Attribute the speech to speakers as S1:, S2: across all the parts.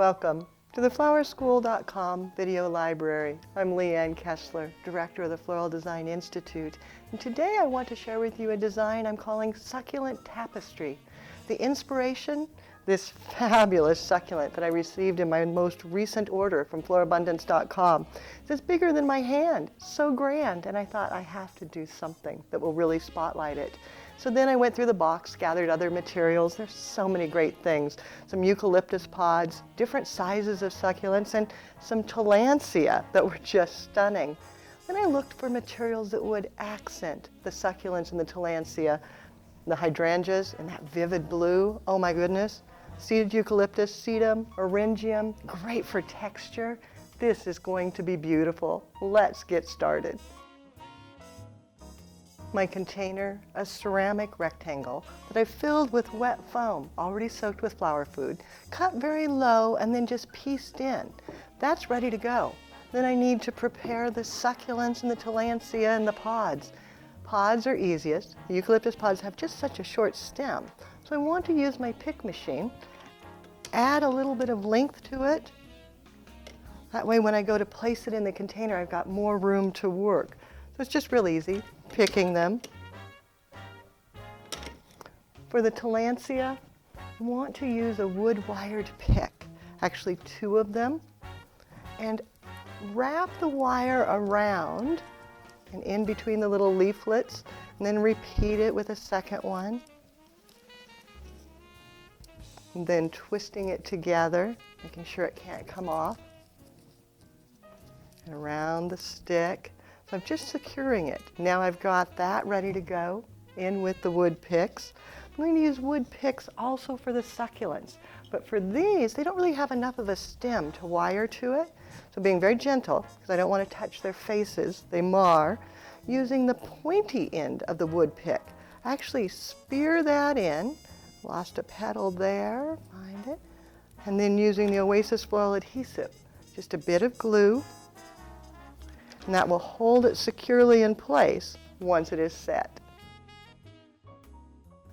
S1: Welcome to the flowerschool.com video library. I'm Leanne Kessler, Director of the Floral Design Institute, and today I want to share with you a design I'm calling Succulent Tapestry. The inspiration, this fabulous succulent that I received in my most recent order from florabundance.com. It's bigger than my hand, so grand, and I thought I have to do something that will really spotlight it. So then I went through the box, gathered other materials. There's so many great things. Some eucalyptus pods, different sizes of succulents, and some tillandsia that were just stunning. Then I looked for materials that would accent the succulents and the tillandsia. The hydrangeas in that vivid blue, oh my goodness. Seeded eucalyptus, sedum, orangium, great for texture. This is going to be beautiful. Let's get started. My container, a ceramic rectangle that I filled with wet foam, already soaked with flower food, cut very low and then just pieced in. That's ready to go. Then I need to prepare the succulents and the tillandsia and the pods. Pods are easiest. The eucalyptus pods have just such a short stem. So I want to use my pick machine, add a little bit of length to it. That way when I go to place it in the container, I've got more room to work. So it's just real easy, picking them. For the tillandsia, I want to use a wood wired pick, actually 2 of them, and wrap the wire around and in between the little leaflets, and then repeat it with a second one. And then twisting it together, making sure it can't come off. And around the stick. So I'm just securing it. Now I've got that ready to go in with the wood picks. I'm going to use wood picks also for the succulents. But for these, they don't really have enough of a stem to wire to it. So being very gentle, because I don't want to touch their faces, they mar, using the pointy end of the wood pick. Actually spear that in, lost a petal there, find it, and then using the Oasis Floral Adhesive, just a bit of glue, and that will hold it securely in place once it is set.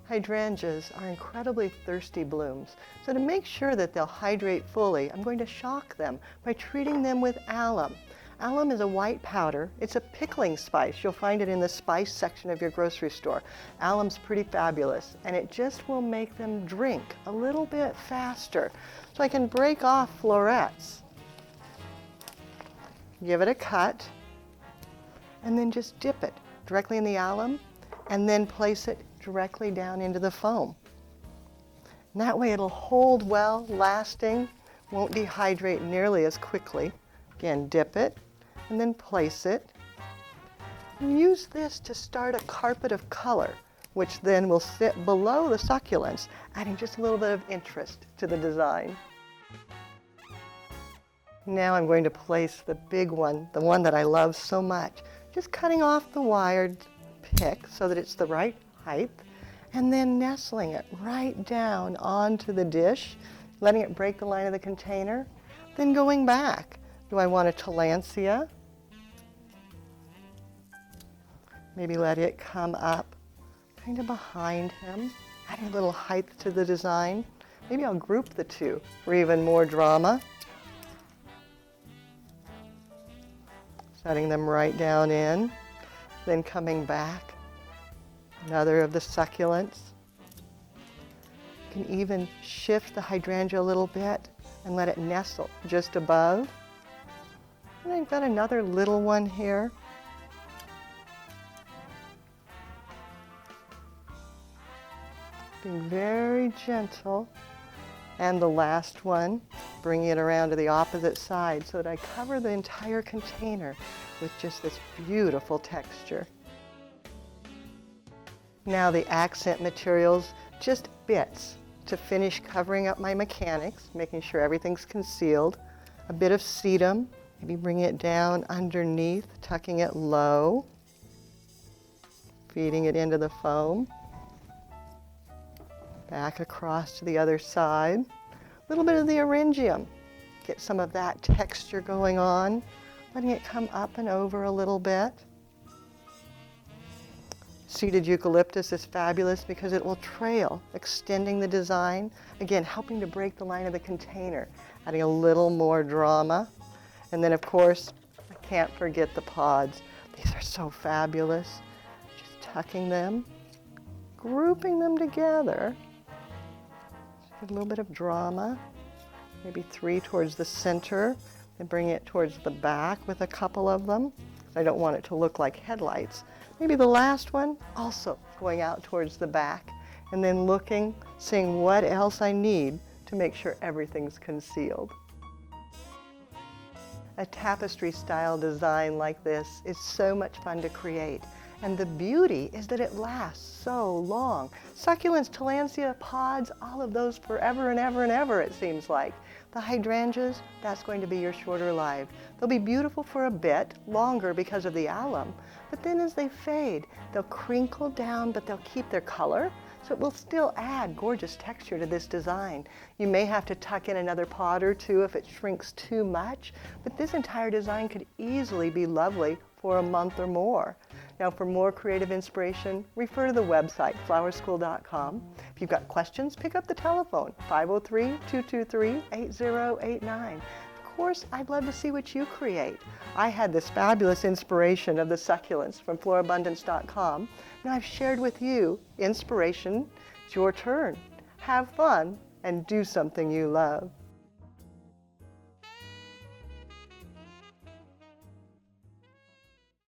S1: Hydrangeas are incredibly thirsty blooms, so to make sure that they'll hydrate fully, I'm going to shock them by treating them with alum. Alum is a white powder. It's a pickling spice. You'll find it in the spice section of your grocery store. Alum's pretty fabulous, and it just will make them drink a little bit faster. So I can break off florets, give it a cut, and then just dip it directly in the alum, and then place it directly down into the foam. And that way it'll hold well, lasting, won't dehydrate nearly as quickly. Again, dip it, and then place it. And use this to start a carpet of color, which then will sit below the succulents, adding just a little bit of interest to the design. Now I'm going to place the big one, the one that I love so much. Just cutting off the wired pick so that it's the right height, and then nestling it right down onto the dish, letting it break the line of the container, then going back. Do I want a tillandsia? Maybe let it come up kind of behind him, adding a little height to the design. Maybe I'll group the 2 for even more drama. Setting them right down in, then coming back. Another of the succulents. You can even shift the hydrangea a little bit and let it nestle just above. And I've got another little one here. Being very gentle. And the last one, bringing it around to the opposite side so that I cover the entire container with just this beautiful texture. Now the accent materials, just bits to finish covering up my mechanics, making sure everything's concealed. A bit of sedum, maybe bring it down underneath, tucking it low, feeding it into the foam. Back across to the other side. A little bit of the orangium. Get some of that texture going on, letting it come up and over a little bit. Seeded eucalyptus is fabulous because it will trail, extending the design, again, helping to break the line of the container adding a little more drama. And then of course, I can't forget the pods. These are so fabulous. Just tucking them, grouping them together. A little bit of drama, maybe 3 towards the center, and bring it towards the back with a couple of them. I don't want it to look like headlights. Maybe the last one also going out towards the back, and then looking, seeing what else I need to make sure everything's concealed. A tapestry style design like this is so much fun to create. And the beauty is that it lasts so long. Succulents, tillandsia, pods, all of those forever and ever and ever, it seems like. The hydrangeas, that's going to be your shorter life. They'll be beautiful for a bit, longer because of the alum, but then as they fade, they'll crinkle down, but they'll keep their color, so it will still add gorgeous texture to this design. You may have to tuck in another pod or two if it shrinks too much, but this entire design could easily be lovely for a month or more. Now, for more creative inspiration, refer to the website, flowerschool.com. If you've got questions, pick up the telephone, 503-223-8089. Of course, I'd love to see what you create. I had this fabulous inspiration of the succulents from florabundance.com. Now I've shared with you inspiration. It's your turn. Have fun and do something you love.